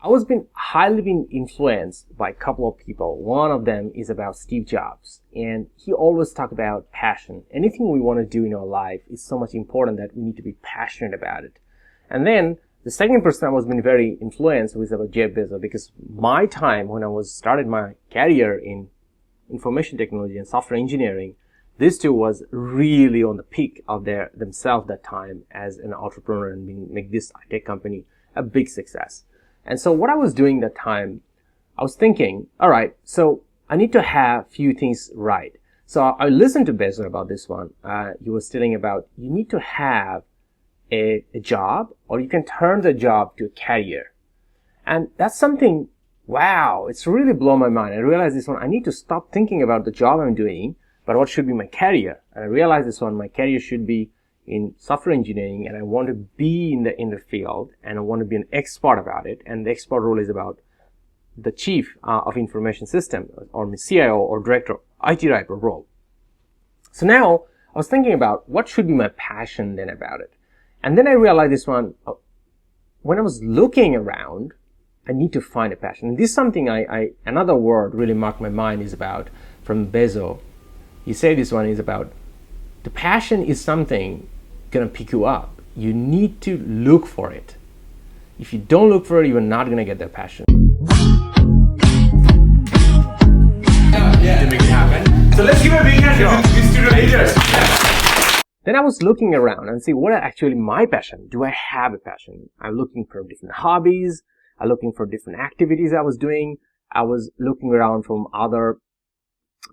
I was highly been influenced by a couple of people. One of them is about Steve Jobs, and he always talked about passion. Anything we want to do in our life is so much important that we need to be passionate about it. And then the second person I was been very influenced was about Jeff Bezos, because my time when I was started my career in information technology and software engineering, these two was really on the peak of themselves that time as an entrepreneur and make this tech company a big success. And so what I was doing that time, I was thinking, all right, so I need to have few things right. So I listened to Bezos about this one. He was telling about you need to have a job, or you can turn the job to a career. And that's something, wow, it's really blown my mind. I realized this one, I need to stop thinking about the job I'm doing, but what should be my career. And I realized this one, my career should be in software engineering, and I want to be in the field, and I want to be an expert about it. And the expert role is about the chief of information system, or CIO, or director, IT director role. So now I was thinking about what should be my passion then about it. And then I realized this one, when I was looking around, I need to find a passion. And this is something another word really marked my mind is about from Bezos. He said this one is about the passion is something gonna pick you up. You need to look for it. If you don't look for it, you're not gonna get that passion. To make it happen. So let's give a big hand to these studio leaders. Then I was looking around and see what are actually my passion. Do I have a passion? I'm looking for different hobbies. I'm looking for different activities I was doing. I was looking around from other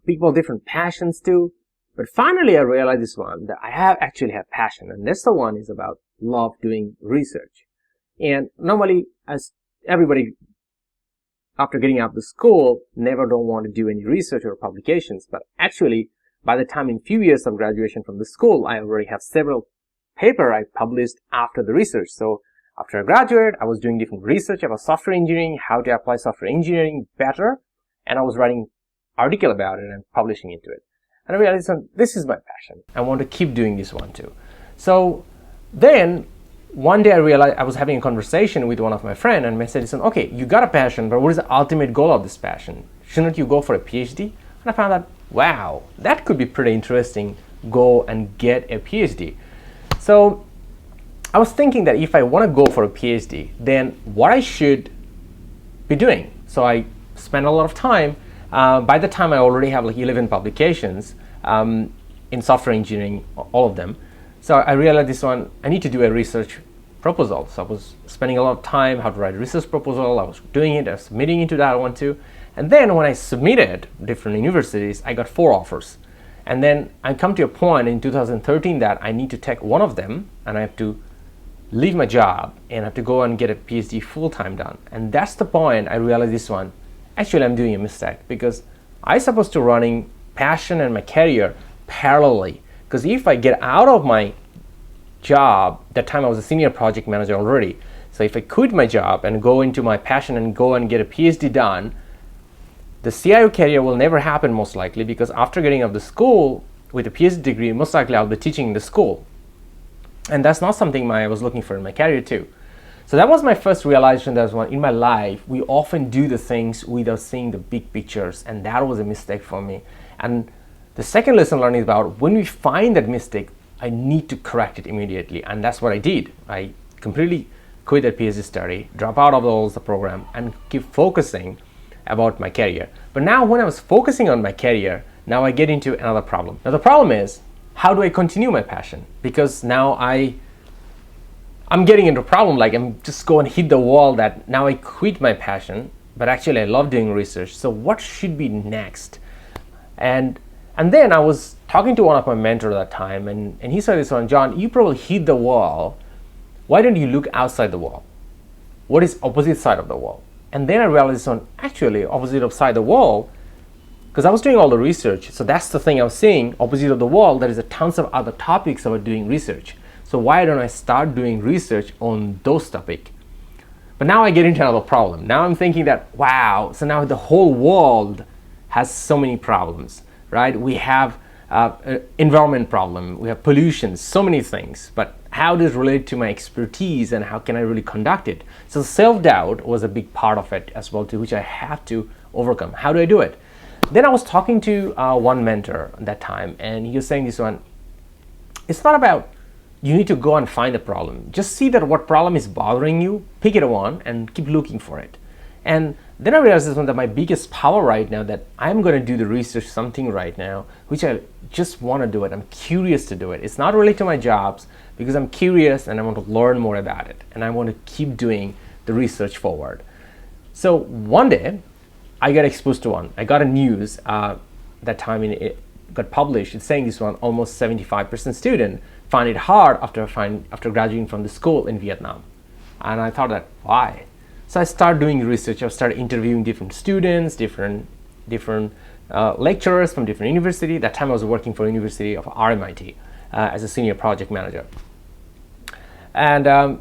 people, different passions too. But finally I realized this one, that I actually have passion. And that's the one is about love doing research. And normally, as everybody, after getting out of school, never don't want to do any research or publications. But actually, by the time in few years of graduation from the school, I already have several papers I published after the research. So after I graduated, I was doing different research about software engineering, how to apply software engineering better. And I was writing article about it and publishing into it. And I realized this is my passion. I want to keep doing this one too. So then one day I realized I was having a conversation with one of my friends, and I said, listen, okay, you got a passion, but what is the ultimate goal of this passion? Shouldn't you go for a PhD? And I found out, wow, that could be pretty interesting. Go and get a PhD. So I was thinking that if I want to go for a PhD, then what I should be doing. So I spent a lot of time. By the time I already have like 11 publications in software engineering, all of them. So I realized this one, I need to do a research proposal. So I was spending a lot of time how to write a research proposal. I was doing it, I was submitting into that one too. And then when I submitted different universities, I got 4 offers. And then I come to a point in 2013 that I need to take one of them, and I have to leave my job and have to go and get a PhD full-time done. And that's the point I realized this one. Actually, I'm doing a mistake, because I'm supposed to running passion and my career parallelly. Because if I get out of my job, that time I was a senior project manager already. So if I quit my job and go into my passion and go and get a PhD done, the CIO career will never happen most likely, because after getting out of the school with a PhD degree, most likely I'll be teaching in the school. And that's not something I was looking for in my career too. So that was my first realization that in my life, we often do the things without seeing the big pictures, and that was a mistake for me. And the second lesson learned is about when we find that mistake, I need to correct it immediately, and that's what I did. I completely quit that PhD study, drop out of the program, and keep focusing about my career. But now when I was focusing on my career, now I get into another problem. Now the problem is, how do I continue my passion? Because now I'm getting into a problem, like I'm just going to hit the wall that now I quit my passion, but actually I love doing research. So what should be next? And then I was talking to one of my mentors at that time, and he said this one, John, you probably hit the wall. Why don't you look outside the wall? What is opposite side of the wall? And then I realized this one, actually opposite of side the wall, because I was doing all the research. So that's the thing I was seeing, opposite of the wall, there is a tons of other topics about doing research. So why don't I start doing research on those topics? But now I get into another problem. Now I'm thinking that, wow, so now the whole world has so many problems, right? We have environment problem, we have pollution, so many things, but how does it relate to my expertise and how can I really conduct it? So self-doubt was a big part of it as well too, which I have to overcome. How do I do it? Then I was talking to one mentor at that time, and he was saying this one, it's not about you need to go and find the problem. Just see that what problem is bothering you, pick it one and keep looking for it. And then I realized this one, that my biggest power right now, that I'm going to do the research something right now, which I just want to do it. I'm curious to do it. It's not related to my jobs, because I'm curious and I want to learn more about it. And I want to keep doing the research forward. So one day I got exposed to one. I got a news that time it got published. It's saying this one, almost 75% student find it hard after graduating from the school in Vietnam. And I thought that, why? So I started doing research. I started interviewing different students, different lecturers from different universities. That time I was working for University of RMIT as a senior project manager. And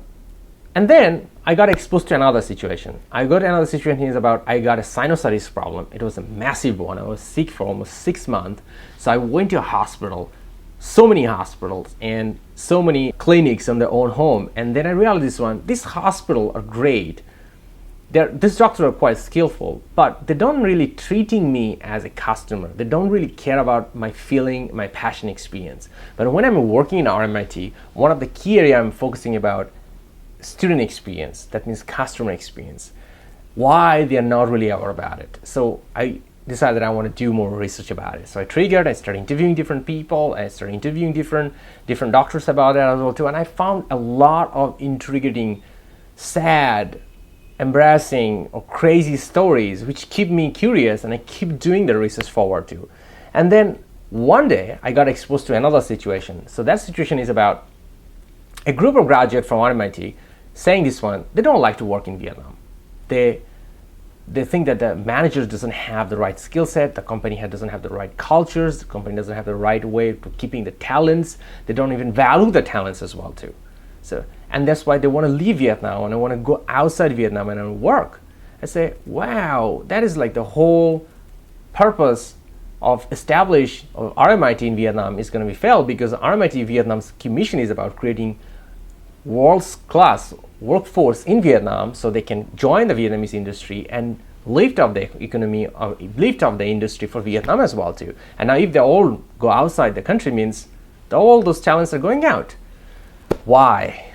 then I got exposed to another situation. I got a sinusitis problem. It was a massive one. I was sick for almost 6 months. So I went to a hospital, so many hospitals and so many clinics on their own home. And then I realized this hospital are great. These doctors are quite skillful, but they don't really treating me as a customer. They don't really care about my feeling, my passion experience. But when I'm working in RMIT, one of the key areas I'm focusing about student experience, that means customer experience, why they are not really aware about it. So I decided that I want to do more research about it. So I started interviewing different people, I started interviewing different doctors about it as well too, and I found a lot of intriguing, sad, embarrassing or crazy stories which keep me curious, and I keep doing the research forward too. And then one day I got exposed to another situation. So that situation is about a group of graduates from RMIT saying this one, they don't like to work in Vietnam. They think that the manager doesn't have the right skill set, the company doesn't have the right cultures, the company doesn't have the right way of keeping the talents, they don't even value the talents as well too. So, and that's why they want to leave Vietnam and they want to go outside Vietnam and work. I say, wow, that is like the whole purpose of RMIT in Vietnam is going to be failed, because RMIT Vietnam's key mission is about creating world-class workforce in Vietnam so they can join the Vietnamese industry and lift up the economy, or lift up the industry for Vietnam as well too. And now if they all go outside the country, means all those talents are going out. Why?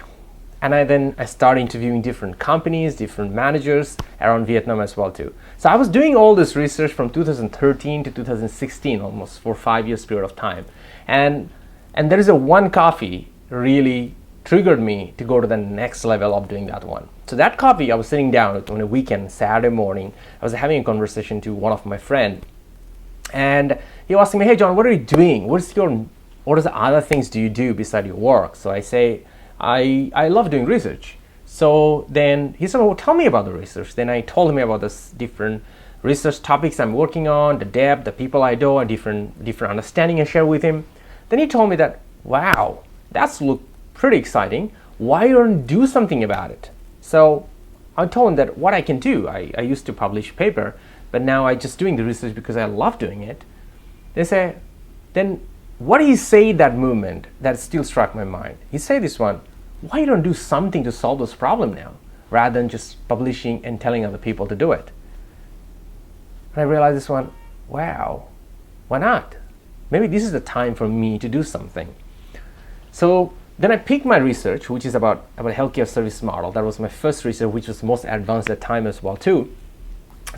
And I started interviewing different companies, different managers around Vietnam as well too. So I was doing all this research from 2013 to 2016, almost for 5 years period of time. And there is one coffee really triggered me to go to the next level of doing that one. So that coffee, I was sitting down on a weekend, Saturday morning, I was having a conversation to one of my friends, and he was asking me, hey John, what are you doing? What are the other things do you do beside your work? So I say, I love doing research. So then he said, well, tell me about the research. Then I told him about this different research topics I'm working on, the depth, the people I know, a different understanding I share with him. Then he told me that, wow, that's look pretty exciting. Why don't you do something about it? So I told him that what I can do. I used to publish paper, but now I'm just doing the research because I love doing it. They say, then what he said that moment that still struck my mind. He said this one, why you don't do something to solve this problem now, rather than just publishing and telling other people to do it? And I realized this one, wow, why not? Maybe this is the time for me to do something. So then I picked my research, which is about healthcare service model. That was my first research, which was most advanced at the time as well too.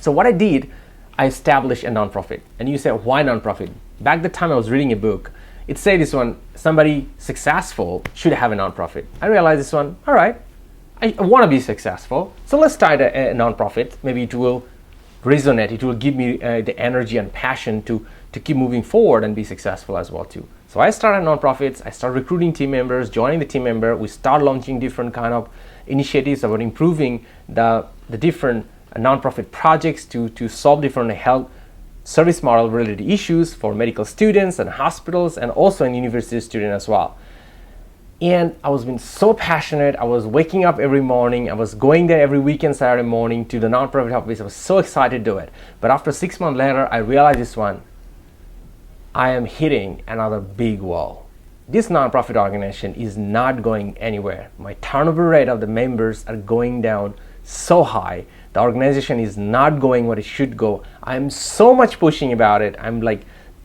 So what I did, I established a nonprofit. And you say, why nonprofit? Back the time I was reading a book, it said this one, somebody successful should have a nonprofit. I realized this one, all right, I want to be successful, so let's start a nonprofit. Maybe it will resonate, it will give me the energy and passion to keep moving forward and be successful as well too. So I started nonprofits, I started recruiting team members, joining the team member, we start launching different kind of initiatives about improving the different nonprofit projects to solve different health service model related issues for medical students and hospitals, and also in university students as well. And I was being so passionate. I was waking up every morning. I was going there every weekend, Saturday morning, to the nonprofit office. I was so excited to do it. But after 6 months later, I realized this one, I am hitting another big wall. This nonprofit organization is not going anywhere. My turnover rate of the members are going down so high. The organization is not going what it should go. I'm so much pushing about it. I'm like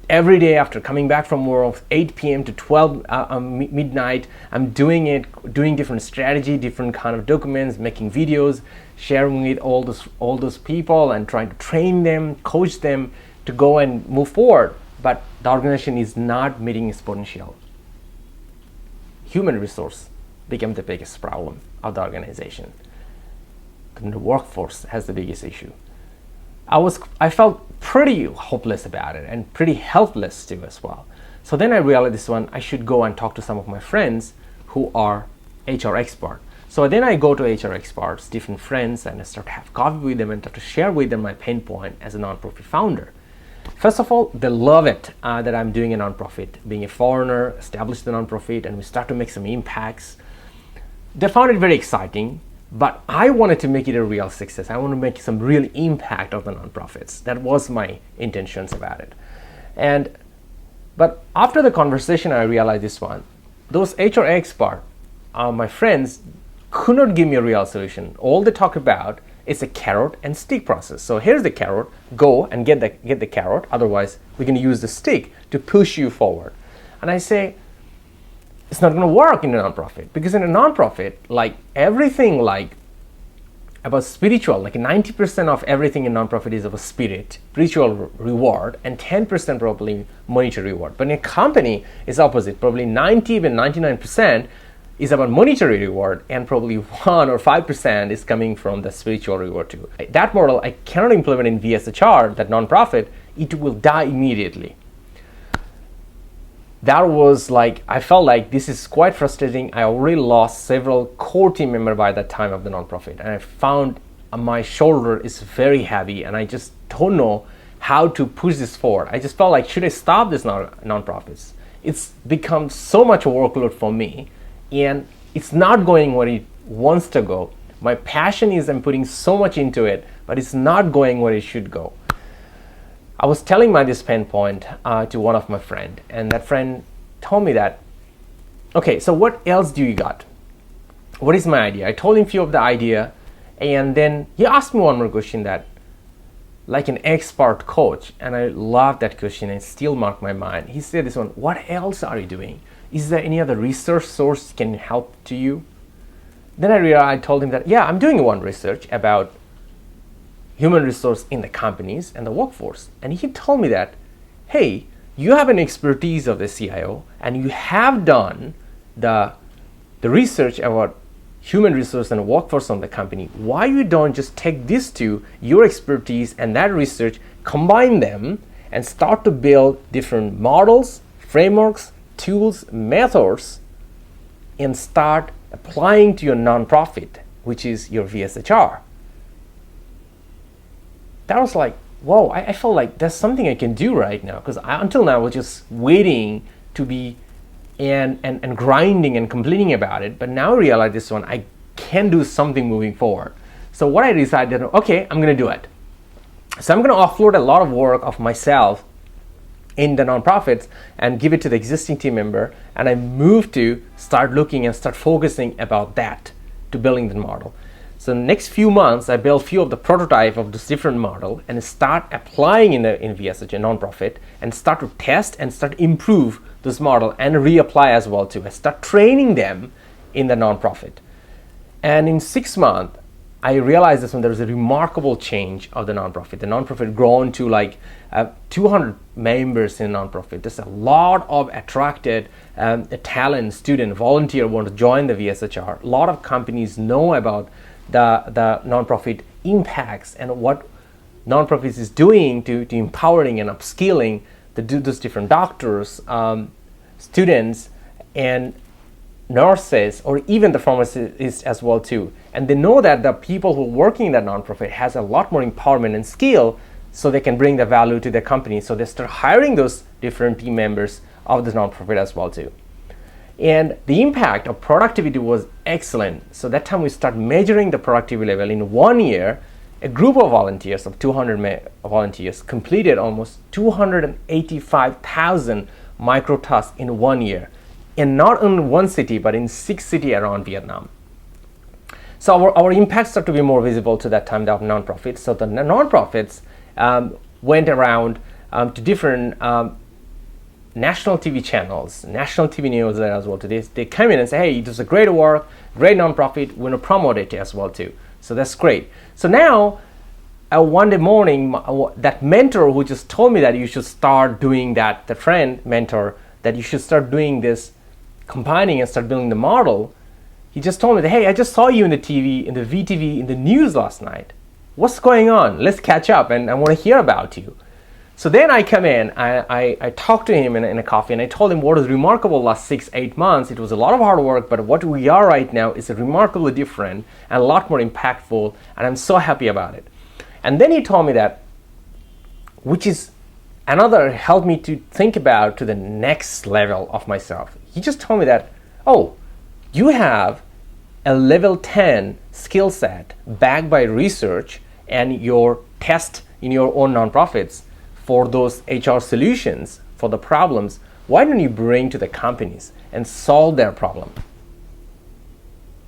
every day after coming back from work, 8 p.m. to 12 midnight, I'm doing different strategy, different kind of documents, making videos, sharing with all those people and trying to train them, coach them to go and move forward. But the organization is not meeting its potential. Human resource became the biggest problem of the organization. The workforce has the biggest issue. I felt pretty hopeless about it and pretty helpless too as well. So then I realized I should go and talk to some of my friends who are HR experts. So then I go to HR experts, different friends, and I start to have coffee with them and start to share with them my pain point as a nonprofit founder. First of all, they love it that I'm doing a nonprofit, being a foreigner, established the nonprofit, and we start to make some impacts. They found it very exciting, but I wanted to make it a real success. I want to make some real impact of the nonprofits. That was my intentions about it. But after the conversation, I realized those HR experts, my friends, could not give me a real solution. All they talk about is a carrot and stick process. So here's the carrot, go and get the carrot, otherwise we're going to use the stick to push you forward. And I say, it's not going to work in a nonprofit, because in a nonprofit, like everything about spiritual, like 90% of everything in nonprofit is about spiritual reward, and 10% probably monetary reward. But in a company, it's opposite. Probably 90, even 99% is about monetary reward, and probably 1 or 5% is coming from the spiritual reward too. That model I cannot implement in VSHR, that nonprofit. It will die immediately. That was I felt like this is quite frustrating. I already lost several core team members by that time of the nonprofit, and I found my shoulder is very heavy, and I just don't know how to push this forward. I just felt like, should I stop this nonprofits? It's become so much workload for me, and it's not going where it wants to go. My passion is I'm putting so much into it, but it's not going where it should go. I was telling this pain point to one of my friends, and that friend told me that, okay, so what else do you got? What is my idea? I told him a few of the idea, and then he asked me one more question that, like an expert coach, and I love that question and still mark my mind. He said this one, what else are you doing? Is there any other research source can help to you? Then I told him that, yeah, I'm doing one research about human resource in the companies and the workforce. And he told me that, hey, you have an expertise of the CIO, and you have done the research about human resource and workforce on the company. Why you don't just take these two, your expertise and that research, combine them and start to build different models, frameworks, tools, methods, and start applying to your nonprofit, which is your VSHR. That was like, whoa, I felt like that's something I can do right now, because until now I was just waiting to be and grinding and complaining about it, but now I realize this one, I can do something moving forward. So what I decided, okay, I'm going to do it. So I'm going to offload a lot of work of myself in the nonprofits and give it to the existing team member, and I moved to start looking and start focusing about that to building the model. So in the next few months, I built few of the prototype of this different model and start applying in VSHR nonprofit and start to test and start improve this model and reapply as well too. I start training them in the nonprofit. And in 6 months, I realized this when there was a remarkable change of the nonprofit. The nonprofit grown to 200 members in nonprofit. There's a lot of attracted talent, student, volunteer want to join the VSHR. A lot of companies know about the nonprofit impacts and what nonprofits is doing to empowering and upskilling those different doctors, students, and nurses, or even the pharmacists as well too. And they know that the people who are working in that nonprofit has a lot more empowerment and skill, so they can bring the value to their company. So they start hiring those different team members of the nonprofit as well too. And the impact of productivity was excellent. So that time we start measuring the productivity level. In 1 year, A group of volunteers, of 200 volunteers, completed almost 285,000 micro tasks in 1 year, in not only one city, but in 6 cities around Vietnam. So our impact started to be more visible to that time, the nonprofits. So the nonprofits went around to different national TV channels, national TV news as well. They come in and say, hey, it was a great work, great nonprofit, we want to promote it as well too. So that's great. So now, one day morning, that mentor who just told me that you should start doing that, the friend mentor, that you should start doing this, combining and start building the model, he just told me that, hey, I just saw you in the TV, in the VTV, in the news last night. What's going on? Let's catch up, and I want to hear about you. So then I come in, I talked to him in a coffee, and I told him what was remarkable last 6-8 months. It was a lot of hard work, but what we are right now is remarkably different and a lot more impactful, and I'm so happy about it. And then he told me that, which is another helped me to think about to the next level of myself. He just told me that, oh, you have a level 10 skill set backed by research and your test in your own nonprofits for those HR solutions for the problems. Why don't you bring to the companies and solve their problem?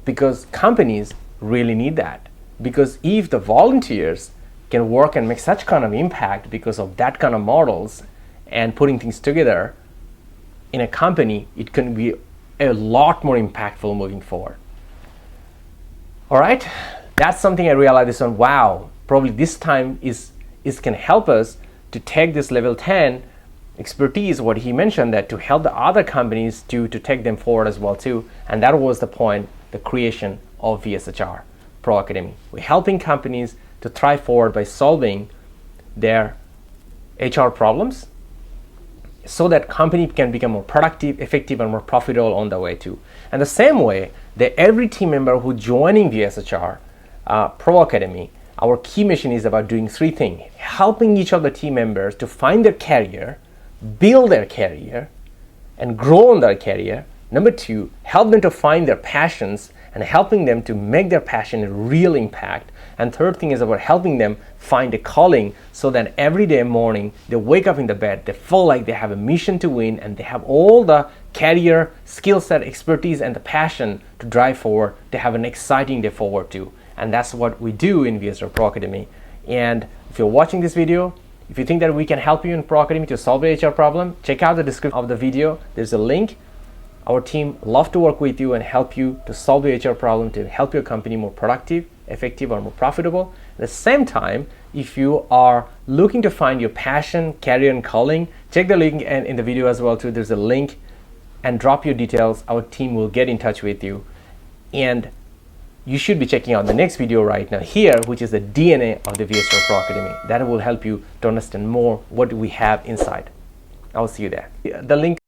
Because companies really need that. Because if the volunteers can work and make such kind of impact because of that kind of models and putting things together in a company, it can be a lot more impactful moving forward. All right, that's something I realized this on. Wow, probably this time is can help us to take this level 10 expertise, what he mentioned, that to help the other companies to take them forward as well too. And that was the point, the creation of VSHR Pro Academy. We're helping companies to thrive forward by solving their HR problems so that company can become more productive, effective, and more profitable on the way too. And the same way that every team member who joining VSHR Pro Academy, our key mission is about doing 3 things: helping each of the team members to find their career, build their career, and grow on their career. Number 2, help them to find their passions and helping them to make their passion a real impact. And third thing is about helping them find a calling so that every day morning they wake up in the bed, they feel like they have a mission to win and they have all the career, skill set, expertise, and the passion to drive forward, to have an exciting day forward too. And that's what we do in VSHR Pro Academy. And if you're watching this video, if you think that we can help you in Pro Academy to solve the HR problem, check out the description of the video. There's a link. Our team love to work with you and help you to solve the HR problem, to help your company more productive, effective, or more profitable. At the same time, if you are looking to find your passion, career, and calling, check the link in the video as well too. There's a link, and drop your details. Our team will get in touch with you. And you should be checking out the next video right now here, which is the DNA of the VSHR Pro Academy. That will help you to understand more what we have inside. I'll see you there. The link